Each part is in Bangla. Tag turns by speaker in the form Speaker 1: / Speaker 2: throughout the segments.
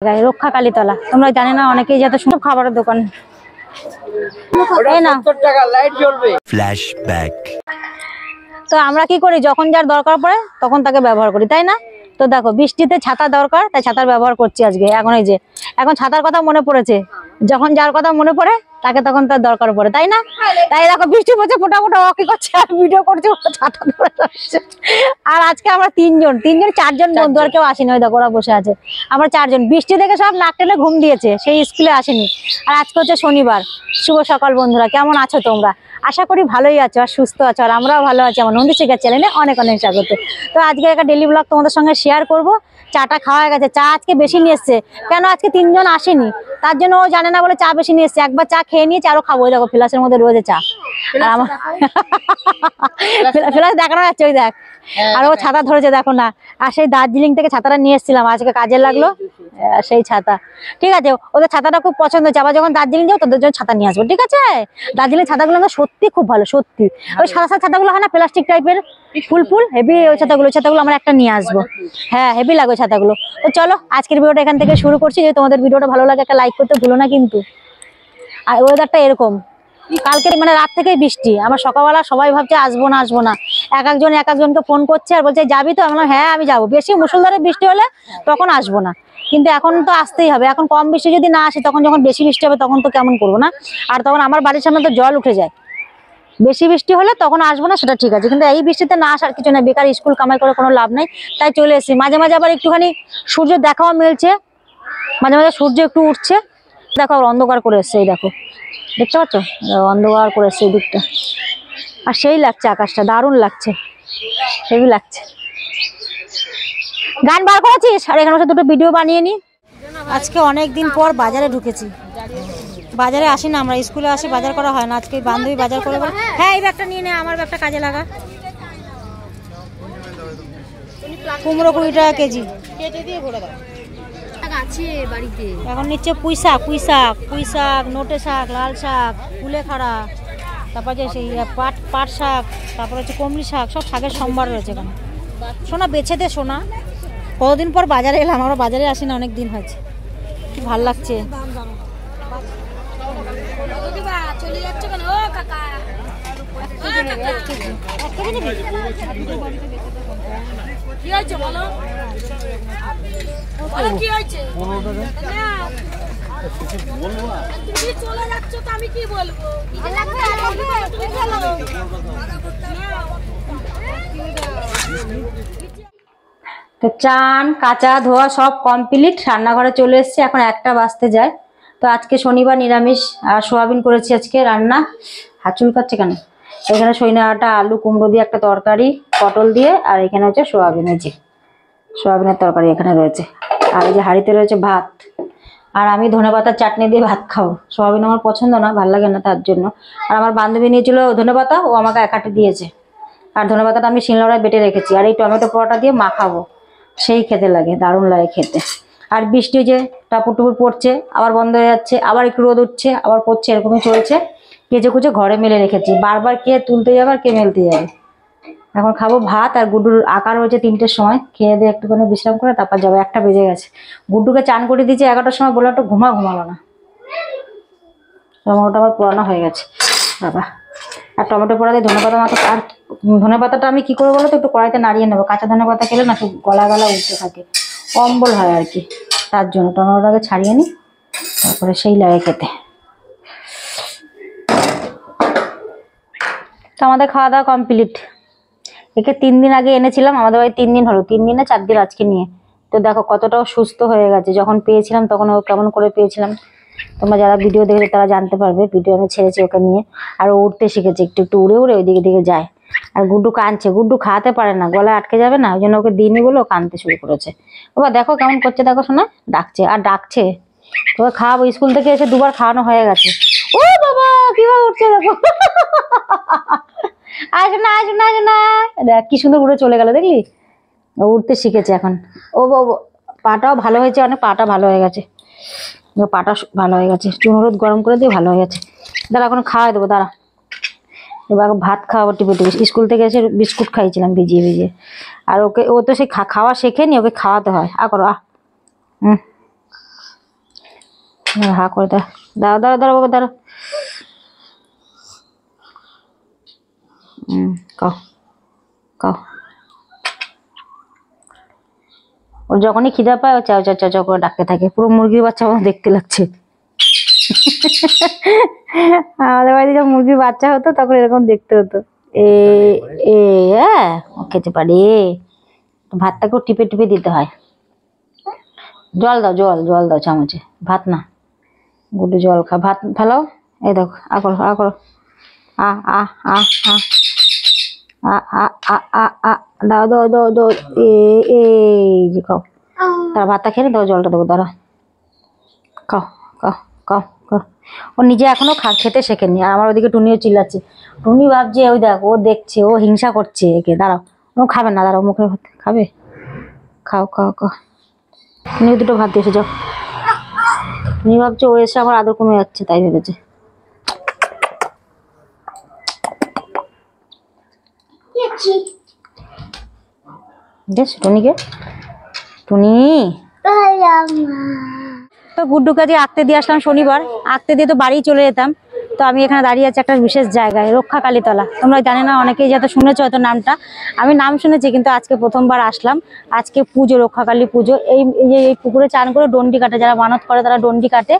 Speaker 1: রক্ষা কালীতলা, তোমরা জানে না অনেকেই যাতে শুনে খাবারের দোকান। তো আমরা কি করি, যখন যার দরকার পড়ে তখন তাকে ব্যবহার করি, তাই না? তো দেখো বৃষ্টিতে ছাতা দরকার, তাই ছাতার ব্যবহার করছি আজকে। এখন ছাতার কথা মনে পড়েছে, যখন যার কথা মনে পড়ে তাকে তখন তার দরকার পড়ে, তাই না? তাই দেখো বৃষ্টি পড়ছে, ফোটা ফোটা কি করছে আর ভিডিও করছে, ছাতা ধরে যাচ্ছে। আর আজকে আমরা চারজন বন্ধু, আর কেউ আসেনি, ওই দেখো ওরা বসে আছে। আমরা চারজন, বৃষ্টি দেখে সব নাক টেনে ঘুম দিয়েছে, সেই স্কুলে আসেনি। আর আজকে হচ্ছে শনিবার। শুভ সকাল বন্ধুরা, কেমন আছো তোমরা? আশা করি ভালোই আছো আর সুস্থ আছো, আর আমরাও ভালো আছি। আমার নন্দী শিকার চ্যানেলে অনেক অনেক স্বাগত। তো আজকে একটা ডেলি ব্লগ তোমাদের সঙ্গে শেয়ার করব। চাটা খাওয়া হয়ে গেছে, চা আজকে বেশি নিয়ে এসছে। কেন আজকে 3 জন আসেনি, তার জন্য ও জানে না বলে চা বেশি নিয়ে এসছে। একবার চা খেয়ে নিয়েছে, আরো খাবো। দেখো ফ্লাসের মধ্যে রয়েছে চা, আর আমার ফ্লাস দেখানো যাচ্ছে, ওই দেখ। আর ও ছাতা ধরেছে, দেখো না। আর সেই দার্জিলিং থেকে ছাতাটা নিয়ে এসেছিলাম, আজকে কাজে লাগলো সেই ছাতা। ঠিক আছে, ওদের ছাতাটা খুব পছন্দ হচ্ছে। আবার যখন দার্জিলিং যাও তোদের জন্য ছাতা নিয়ে আসবো, ঠিক আছে? দার্জিলিং ছাতাগুলো সত্যি খুব ভালো, সত্যি। ওই সাদা সাদা ছাতাগুলো হয় না, প্লাস্টিক টাইপের, ফুল হেভি। ওই ছাতাগুলো আমরা একটা নিয়ে আসবো। হ্যাঁ, হেভি লাগে ওই ছাতাগুলো। তো চলো আজকের ভিডিওটা এখান থেকে শুরু করছি। যদি তোমাদের ভিডিওটা ভালো লাগে একটা লাইক করতে ভুলো না কিন্তু। আর ওয়েদারটা এরকম, কালকে মানে রাত থেকেই বৃষ্টি। আমার সকালবেলা সবাই ভাবছে আসবো না। এক একজনকে ফোন করছে আর বলছে যাবি তো? আমি বললাম হ্যাঁ আমি যাবো। বেশি মুষলধারে বৃষ্টি হলে তখন আসবো না, কিন্তু এখন তো আসতেই হবে। এখন কম বৃষ্টি যদি না আসে, তখন যখন বেশি বৃষ্টি হবে তখন তো কেমন করবো না? আর তখন আমার বাড়ির সামনে তো জল উঠে যায়। বেশি বৃষ্টি হলে তখন আসবো না, সেটা ঠিক আছে, কিন্তু এই বৃষ্টিতে না আসার কিছু না। বেকার স্কুল কামাই করে কোনো লাভ নেই, তাই চলে এসেছি। মাঝে মাঝে আবার একটুখানি সূর্য দেখাও মিলছে, মাঝে মাঝে সূর্য একটু উঠছে। দেখো অন্ধকার করে এসছে, এই দেখো, দেখতে পাচ্ছ? অন্ধকার করে এসছে এই দিকটা। আর সেই লাগছে, আকাশটা দারুণ লাগছে, হেভি লাগছে। গান বার করেছিস? আর এখানে দুটো ভিডিও বানিয়ে নি। আজকে অনেক দিন পর বাজারে ঢুকেছি। বাজারে আসি না আমরা, স্কুলে আসি, বাজার করা হয় না। আজকে বান্ধবী বাজার করে বলে হ্যাঁ এই ব্যাগটা নিয়ে নে, আমার ব্যাগটা কাজে লাগা। কুমড়ো 20 টাকা কেজি। এখন নিচ্ছে পুঁই শাক, নোটে শাক, লাল শাক, কুলেখাড়া, তারপর যে সেই পাট শাক, তারপর হচ্ছে কমলি শাক। সব শাকের সম্ভার রয়েছে এখানে। সোনা বেছে দে সোনা। কতদিন পর বাজারে এলাম, আমরা বাজারে আসি না, অনেক দিন হয়েছে। কি ভাল লাগছে। তো চান কাঁচা ধোয়া সব কমপ্লিট, রান্নাঘরে চলে এসছে। এখন 1টা বাজতে যায়। তো আজকে শনিবার, নিরামিষ। আর সোয়াবিন করেছি আজকে রান্না। হাত চুলকাচ্ছে কেন? এখানে সইনা আটা, আলু কুমড়ো দিয়ে একটা তরকারি, পটল দিয়ে। আর এখানে হচ্ছে সোয়াবিন, এই যে সোয়াবিনের তরকারি এখানে রয়েছে। আর এই যে হাঁড়িতে রয়েছে ভাত। আর আমি ধনেপাতার চাটনি দিয়ে ভাত খাবো। সোয়াবিন আমার পছন্দ না, ভালো লাগে না, তার জন্য। আর আমার বান্ধবী নিয়েছিল ধনেপাতা, ও আমাকে 1 আটি দিয়েছে। আর ধনেপাতাটা আমি শিলনোড়ায় বেটে রেখেছি। আর এই টমেটো পোড়াটা দিয়ে মাখাবো, সেই খেতে লাগে, দারুণ লাগে খেতে। আর বৃষ্টি যে টাপুর টুপুর পড়ছে, আবার বন্ধ হয়ে যাচ্ছে, আবার একটু রোদ উঠছে, আবার পড়ছে, এরকমই চলছে। কেচে কুচে ঘরে মেলে রেখেছি, বারবার কে তুলতে যাবে আর কে মেলতে যাবে। এখন খাবো ভাত। আর গুড্ডুর আঁকার হয়েছে 3টের সময়, খেয়ে দিয়ে একটুখানি বিশ্রাম করে তারপর যাবো। 1টা বেজে গেছে। গুড্ডুকে চান করে দিয়েছি 11টার সময়, বলে একটু ঘুমালো না। টমেটোটা আবার পোড়ানো হয়ে গেছে বাবা। আর টমেটো পোড়া দিয়ে ধনেপাতা মাথা। আর ধনেপাতাটা আমি কি করে বলো তো, একটু কড়াইতে নাড়িয়ে নেবো। কাঁচা ধনেপাতা খেলে না খুব গলা উঠতে থাকে, অম্বল হয় আর কি, তার জন্য টমেটোটাকে ছাড়িয়ে নিই, তারপরে সেই লাগে খেতে। তো আমাদের খাওয়া দাওয়া কমপ্লিট। একে 3 দিন আগে এনেছিলাম, আমাদের বাড়ি 3 দিন হলো, 3 দিনে 4 দিন আজকে নিয়ে। তো দেখো কতটাও সুস্থ হয়ে গেছে। যখন পেয়েছিলাম তখন ও কেমন করে পেয়েছিলাম, তোমরা যারা ভিডিও দেখবে তারা জানতে পারবে। ভিডিও আমি ছেড়েছি ওকে নিয়ে। আর ও উঠতে শিখেছে, একটু উড়ে ওইদিকে দিকে যায়। আর গুড্ডু কাঁদছে, গুড্ডু খাওয়াতে পারে না, গলায় আটকে যাবে না, ওই জন্য ওকে দিইনি বলে ও কাঁদতে শুরু করেছে। ওবা দেখো কেমন করছে, দেখো শোনা, ডাকছে। তোকে খাওয়াবো, স্কুল থেকে এসে 2বার খাওয়ানো হয়ে গেছে। ও বাবা কিভাবে উঠছে দেখো। আসো না। দেখ কি সুন্দর উড়ে চলে গেল, দেখলি? ও উঠতে শিখেছে এখন। ও পাটাও ভালো হয়েছে, অনেক পাটা ভালো হয়ে গেছে। চুন হলুদ গরম করে দিয়ে ভালো হয়ে গেছে। দাঁড়া এখন খাওয়াই দেবো, দাঁড়া। এবার ভাত খাওয়াবো টিপে। স্কুল থেকে এসে বিস্কুট খাইছিলাম ভিজিয়ে। আর ও তো সেই খাওয়া শেখেনি, ওকে খাওয়াতে হয়। করো হা করে দাও, দাঁড়া দাঁড়া বাবা, দাঁড়া। কাও কাও। ওর যখনই খিদা পায় ও চাও চাও চাও চাও করে ডাকতে থাকে, পুরো মুরগির বাচ্চা আমার দেখতে লাগছে। আমাদের বাড়িতে যখন মুরগির বাচ্চা হতো তখন এরকম দেখতে হতো। এ এ হ্যাঁ, ও খেতে পারে। ভাতটাকেও টিপে টিপে দিতে হয়। জল দাও, জল জল দাও চামচে, ভাত না। গুড্ডু জল খা, ভাত ফেলাও। এই দেখো, আ করো আ করো, আ আ আ আ আ আ আ আ আ, দাও দাও দাও দাও। এই যে খাও। তার ভাতটা খেলে দাও, জলটা দেবো, দাঁড়া। খাও খাও খাও খাও। ও নিজে এখনো খেতে শেখেনি। আর আমার ওদিকে টুনিও চিল্লাচ্ছে। টুনি ভাবছে ওই দেখ, ও দেখছে, ও হিংসা করছে একে। দাঁড়াও, ও খাবে না, দাঁড়াও, মুখে ভাত খাবে। খাও খাও খাও। তুমি দুটো ভাত দিয়ে এসে যাও। তুমি ভাবছো ও এসে আমার আদর কমে যাচ্ছে, তাই ভেবেছে। বেশ টুনিকে, টুনি তো গুড্ডুকে দিয়ে আঁকতে দিয়ে আসলাম শনিবার। আঁকতে দিয়ে তো বাড়ি চলে যেতাম। তো আমি এখানে দাঁড়িয়ে আছি একটা বিশেষ জায়গায়, রক্ষাকালীতলা। তোমরা জানে না, অনেকেই যাতে শুনেছো হয়তো নামটা। আমি নাম শুনেছি, কিন্তু আজকে প্রথমবার আসলাম। আজকে পুজো, রক্ষাকালী পুজো। এই পুকুরে চান করে ডন্ডি কাটে, যারা মানত করে তারা ডন্ডি কাটে।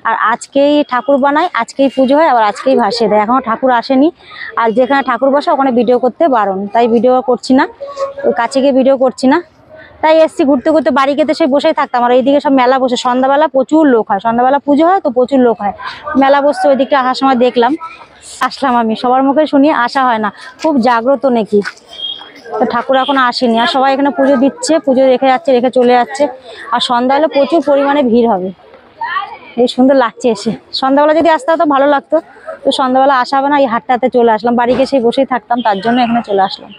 Speaker 1: আর আজকেই ঠাকুর বানায়, আজকেই পুজো হয়, আবার আজকেই ভাসিয়ে দেয়। এখনো ঠাকুর আসেনি। আর যেখানে ঠাকুর বসে ওখানে ভিডিও করতে বারণ, তাই ভিডিও করছি না, ওই কাছে গিয়ে ভিডিও করছি না। তাই এসছি ঘুরতে ঘুরতে, বাড়ি খেতে সেই বসেই থাকতাম। আর এইদিকে সব মেলা বসে, সন্ধ্যাবেলা প্রচুর লোক হয়, সন্ধ্যাবেলা পুজো হয় তো প্রচুর লোক হয়, মেলা বসছে। ওই দিকটা আসার সময় দেখলাম, আসলাম। আমি সবার মুখে শুনি আসা হয় না, খুব জাগ্রত নাকি। তো ঠাকুর এখনো আসেনি, আর সবাই এখানে পুজো দিচ্ছে, পুজো রেখে যাচ্ছে, রেখে চলে যাচ্ছে। আর সন্ধ্যা হলে প্রচুর পরিমাণে ভিড় হবে। এই সুন্দর লাগছে এসে। সন্ধ্যাবেলা যদি আসতে হতো ভালো লাগতো, তো সন্ধ্যাবেলা আসা হবে না, এই হাটটাতে চলে আসলাম। বাড়ি গিয়ে সেই বসেই থাকতাম, তার জন্য এখানে চলে আসলাম।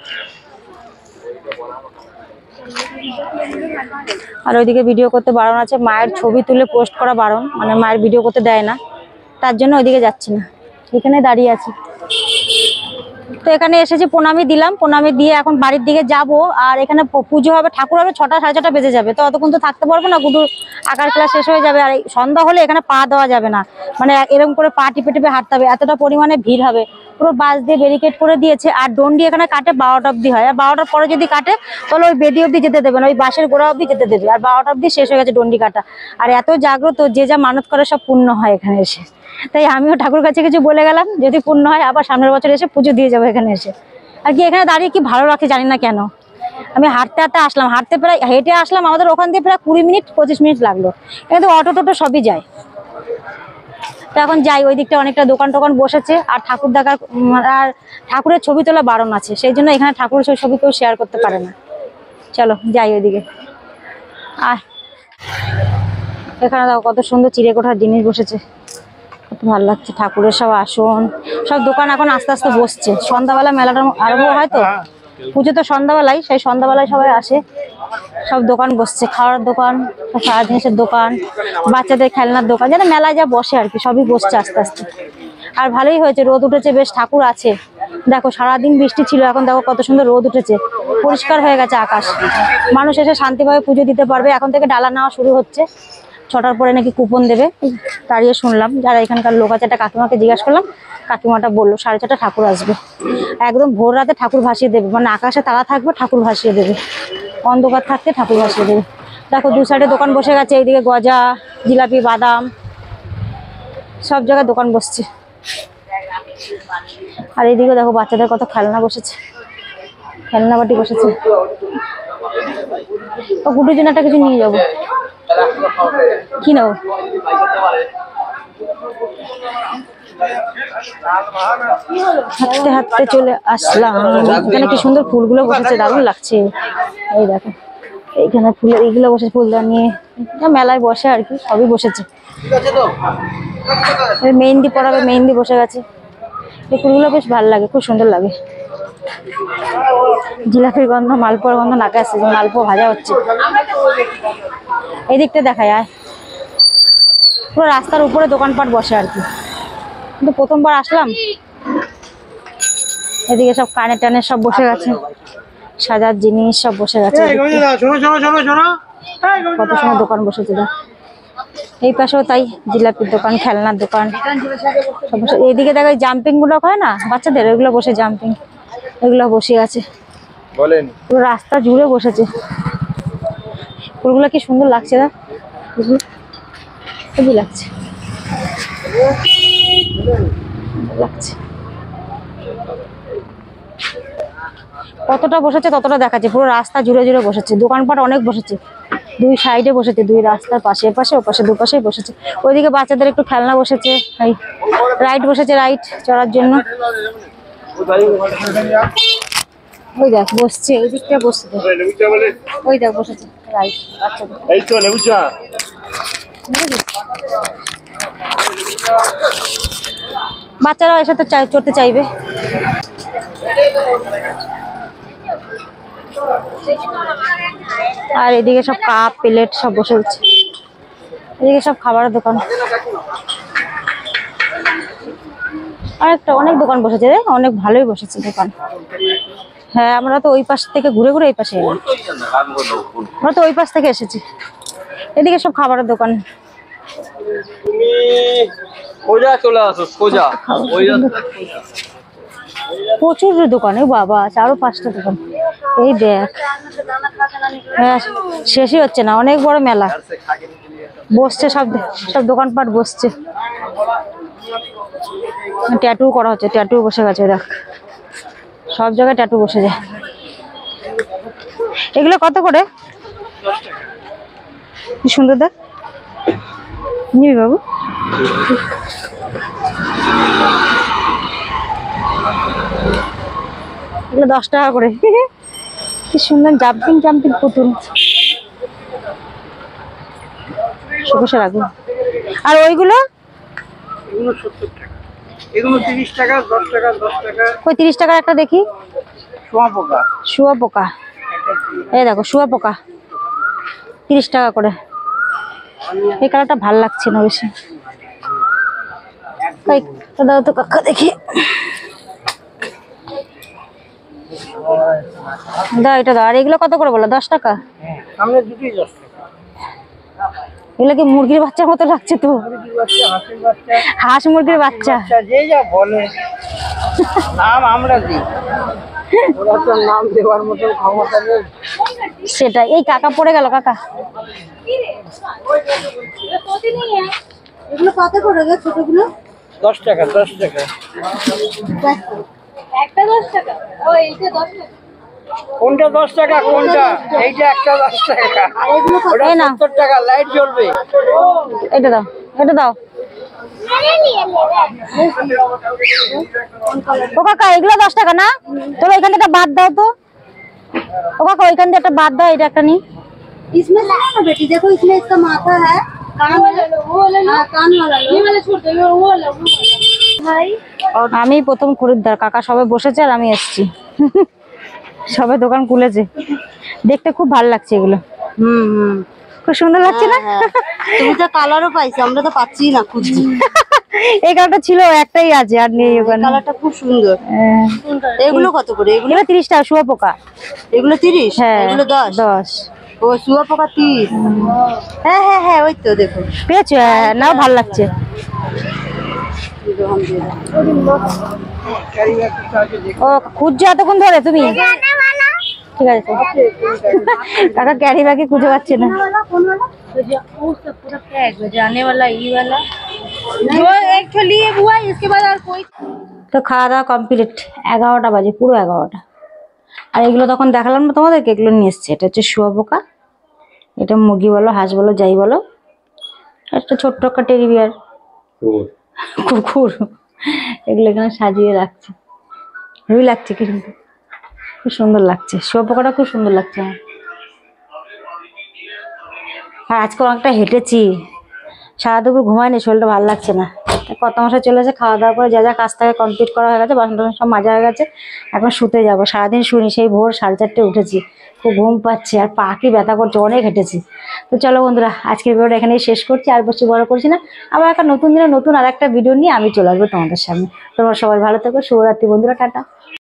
Speaker 1: আর ওইদিকে ভিডিও করতে বারণ আছে, মায়ের ছবি তুলে পোস্ট করা বারণ, মানে মায়ের ভিডিও করতে দেয় না, তার জন্য ওইদিকে যাচ্ছি না, এখানে দাঁড়িয়ে আছি। তো এখানে এসেছি, প্রণামী দিলাম, প্রণামী দিয়ে এখন বাড়ির দিকে যাব। আর এখানে পুজো হবে, ঠাকুর হবে 6টা সাড়ে 6টা বেজে যাবে। তো অতক্ষণ তো থাকতে পারবো না, গুডুর আঁকার ক্লাস শেষ হয়ে যাবে। আর সন্ধ্যা হলে এখানে পা দেওয়া যাবে না, মানে এরকম করে পা টিপে টিপে হাঁটতে হবে, এতটা পরিমাণে ভিড় হবে। পুরো বাস দিয়ে ব্যারিকেড করে দিয়েছে। আর ডন্ডি এখানে কাটে 12টা অব্দি হয়, আর 12টার পরে যদি কাটে তাহলে ওই বেদি অব্দি যেতে দেবে না, ওই বাসের গোড়া অব্দি যেতে দেবে। আর 12টা অব্দি শেষ হয়ে গেছে ডন্ডি কাটা। আর এত জাগ্রত, যে যা মানত করে সব পূর্ণ হয় এখানে এসে। তাই আমিও ঠাকুর কাছে কিছু বলে গেলাম, যদি পূর্ণ হয় আবার সামনের বছর এসে পুজো দিয়ে যাবো এখানে এসে। আর কি এখানে দাঁড়িয়ে কি ভালো লাগছে জানি না কেন। আমি হাঁটতে হাঁটতে আসলাম, হেঁটে আসলাম, আমাদের ওখান দিয়ে প্রায় 20 মিনিট 25 মিনিট লাগলো। কিন্তু অটো টোটো সবই যায়। তো এখন যাই, ওই দিকটা অনেকটা দোকান টোকান বসেছে। আর ঠাকুর দেখার আর ঠাকুরের ছবি তোলা বারণ আছে, সেই জন্য এখানে ঠাকুরের ছবি কেউ শেয়ার করতে পারে না। চলো যাই ওইদিকে। আর এখানে দেখো কত সুন্দর চিড়েকোঠার জিনিস বসেছে, কত ভালো লাগছে। ঠাকুরের সব আসন, সব দোকান এখন আস্তে আস্তে বসছে। সন্ধ্যাবেলা মেলাটা আরম্ভ হয়, তো পুজো তো সন্ধ্যাবেলায়, সেই সন্ধ্যাবেলায় সবাই আসে। সব দোকান বসছে, খাওয়ার দোকান, সারা জিনিসের দোকান, বাচ্চাদের খেলনার দোকান, যেন মেলায় যা বসে আর কি, সবই বসছে আস্তে আস্তে। আর ভালোই হয়েছে, রোদ উঠেছে, বেশ ঠাকুর আছে। দেখো সারাদিন বৃষ্টি ছিল, এখন দেখো কত সুন্দর রোদ উঠেছে, পরিষ্কার হয়ে গেছে আকাশ। মানুষ এসে শান্তিভাবে পুজো দিতে পারবে। এখন থেকে ডালা নেওয়া শুরু হচ্ছে, 6টার পরে নাকি কুপন দেবে, দাঁড়িয়ে শুনলাম। যারা এখানকার লোক আছে, একটা কাকিমাকে জিজ্ঞাসা করলাম, কাকিমাটা বললো 6:30 ঠাকুর আসবে, একদম ভোর রাতে ঠাকুর ভাসিয়ে দেবে, মানে আকাশে তারা থাকবে, ঠাকুর ভাসিয়ে দেবে, অন্ধকার থাকতে ঠাকুর ভাসিয়ে দেবে। দেখো দু সাইডে দোকান বসে গেছে, এইদিকে গজা, জিলাপি, বাদাম, সব জায়গায় দোকান বসছে। আর এইদিকে দেখো বাচ্চাদের কত খেলনা বসেছে, খেলনা বাটি বসেছে। ও গুডুর জন্য একটা কিছু নিয়ে যাবো, কি নেবো? হাঁটতে হাঁটতে চলে আসলাম। এখানে কি সুন্দর ফুলগুলো বসেছে, দারুণ লাগছে। এই দেখো এইখানে ফুলের এইগুলো বসে, ফুলদানি নিয়ে মেলায় বসে আর কি, সবই বসেছে। মেহেন্দি পরাবে, মেহেন্দি বসে গেছে। এই ফুলগুলো বেশ ভালো লাগে, খুব সুন্দর লাগে। জিলাপির গন্ধ, মালপোয়ার গন্ধ নাকে আসছে, মালপোয়া ভাজা হচ্ছে। এই দিকটা দেখায়, আয় পুরো রাস্তার উপরে দোকানপাট বসে আর কি, কিন্তু প্রথমবার আসলাম। এদিকে সব কানে টানে সব বসে গেছে, সাজার জিনিস সব বসে গেছে। কত সময় দোকান বসেছে দেখ। এই পাশেও তাই, জিলাপির দোকান, খেলনার দোকান। এইদিকে দেখো জাম্পিং গুলো হয় না বাচ্চাদের, ওইগুলো বসে জাম্পিং, এগুলো বসে আছে।
Speaker 2: বলেন
Speaker 1: পুরো রাস্তা জুড়ে বসেছে। ফুলগুলো কি সুন্দর লাগছে না, খুবই লাগছে লাগছে। কতটা বসেছে ততটা দেখাচ্ছে, পুরো রাস্তা জুড়ে জুড়ে বসেছে, দোকানপাট অনেক বসেছে, দুই সাইডে বসেছে, দুই রাস্তার পাশে, এপাশে ওপাশে, দুপাশেই বসেছে। ওইদিকে বাচ্চাদের একটু খেলনা বসেছে, এই রাইড বসেছে, রাইড চড়ার জন্য। ওই দেখ বসছে, ওই দিকটা বসছে, ওই দেখ বসেছে রাইড বাচ্চাদের। বাচ্চারাও এসে তো চড়তে চাইবে। আর এদিকে সব কাপ প্লেট সব বসে আছে, এদিকে সব খাবারের দোকান, আরেকটা অনেক দোকান বসেছে রে, অনেক ভালোই বসেছে দোকান। হ্যাঁ আমরা তো ওই পাশ থেকে ঘুরে ঘুরে এই পাশে এলাম, আমরা তো ওই পাশ থেকে এসেছি। এদিকে সব খাবারের দোকান। প্রচুর দোকান, ও বাবা আরো 5টা দোকান। এই দেখ, হ্যাঁ শেষই হচ্ছে না, অনেক বড় মেলা বসছে, সব সব দোকানপাট বসছে। ট্যাটু করা হচ্ছে, ট্যাটু বসে গেছে দেখ, সব জায়গায় ট্যাটু বসে যায়। এগুলো কত করে? কি সুন্দর দেখ, নিবি বাবু? এগুলো 10 টাকা করে। কি সুন্দর জাম্পিং জাম্পিং পুতুল, বসে রাখবো। আর ওইগুলো?
Speaker 2: এগুলো 70 টাকা, এগুলো 30 টাকা, 10 টাকা, 10 টাকা।
Speaker 1: কই 30 টাকার একটা দেখি,
Speaker 2: শুঁয়োপোকা।
Speaker 1: শুঁয়োপোকা, এই দেখো শুঁয়োপোকা 30 টাকা করে। এই কালারটা ভাল লাগছে না বেশি, দাও তো কাকা দেখি, দাও এটা দাও। আর এগুলো কত করে বলো? 10 টাকা।
Speaker 2: সামনে দুটোই 10 টাকা।
Speaker 1: এগুলো কি মুরগির বাচ্চার মতো লাগছে তো, হাঁস মুরগির বাচ্চা,
Speaker 2: যে যা বলে নাম আমরা দিই, ওরা তো নাম দেওয়ার মতো ক্ষমতা নেই।
Speaker 1: সেটা। এই কাকা পড়ে গেল, কাকা এগুলো কত করে গো ছোটগুলো?
Speaker 2: 10 টাকা, 10 টাকা
Speaker 1: একটা, 10 টাকা। ও এইটা 10 টাকা।
Speaker 2: কোনটা 10 টাকা? কোনটা? এইটা একটা 10 টাকা, ওটা 70 টাকা। লাইট জ্বলবে।
Speaker 1: এটা দাও, এটা দাও। ও কাকা এগুলো 10 টাকা না? চলো এখান থেকে বাদ দাও তো। ও কাকা ওইখান থেকে একটা বাদ দাও, এটা একটা নি।
Speaker 3: इसमें ना बेटी देखो, इसमें इसका माथा है, कान वाला, वो वाला, हाँ कान वाला, ये वाला छोड़ दो, वो वाला भाई।
Speaker 1: আমি প্রথম খরিদ্দার, কাকা সবাই বসেছে আর আমি এসেছি। সবাই দোকান খুলেছে, দেখতে খুব ভালো লাগছে এগুলো। খুব সুন্দর লাগছে না?
Speaker 3: তুমি তো কালারও পাইছো, আমরা তো পাচ্ছি না, খুঁজছি।
Speaker 1: এই কালারটা ছিল, একটাই আছে আর নেই ওখানে।
Speaker 3: কালারটা খুব সুন্দর। এগুলো কত করে? এগুলো
Speaker 1: 30 টাকা। শুঁয়োপোকা
Speaker 3: এগুলো 30,
Speaker 1: হ্যাঁ
Speaker 3: এগুলো 10।
Speaker 1: 10।
Speaker 3: ও শুঁয়োপোকা 30। হ্যাঁ হ্যাঁ হ্যাঁ, ওই তো দেখো
Speaker 1: পেয়েছো? নাও, ভালো লাগছে। ও খুঁজছো এতক্ষণ ধরে তুমি? ঠিক আছে, কাকা ক্যারি ব্যাগে খুঁজে পাচ্ছে না।
Speaker 3: जाने वाला ये वाला जो एक लिए हुआ, इसके बाद और कोई।
Speaker 1: তো খাওয়া দাওয়া কমপ্লিট, 11টা বাজে, পুরো 11টা। আর এগুলো তখন দেখালাম না তোমাদেরকে, এগুলো নিয়ে এসছে। এটা হচ্ছে শুঁয়োপোকা, এটা মুরগি বলো, হাঁস বলো, যাই বলো। একটা ছোট্ট একটা টেডি বিয়ার, কুকুর, এগুলো এখানে সাজিয়ে রাখছে। ভালোই লাগছে, কি সুন্দর, খুব সুন্দর লাগছে। শুঁয়োপোকাটা খুব সুন্দর লাগছে আমার। আর আজকে অনেকটা হেঁটেছি, সারা দুপুর ঘুমায়নি, শরীরটা ভালো লাগছে না। কত মাসে চলেছে, খাওয়া দাওয়া করে যা যা কাজ থাকে কমপ্লিট করা হয়ে গেছে, বাসন টাসন সব মাজা হয়ে গেছে। এখন শুতে যাবো। সারাদিন শুনি, সেই ভোর 4:30 উঠেছি, খুব ঘুম পাচ্ছে আর পা কি ব্যথা করছে, অনেক হেঁটেছি। তো চলো বন্ধুরা, আজকের ভিডিওটা এখানেই শেষ করছি, আর বেশি বড় করছি না। আবার একটা নতুন দিনে নতুন আর একটা ভিডিও নিয়ে আমি চলে আসবো তোমাদের সামনে। তোমরা সবাই ভালো থেকো, শুভরাত্রি বন্ধুরা, টাটা।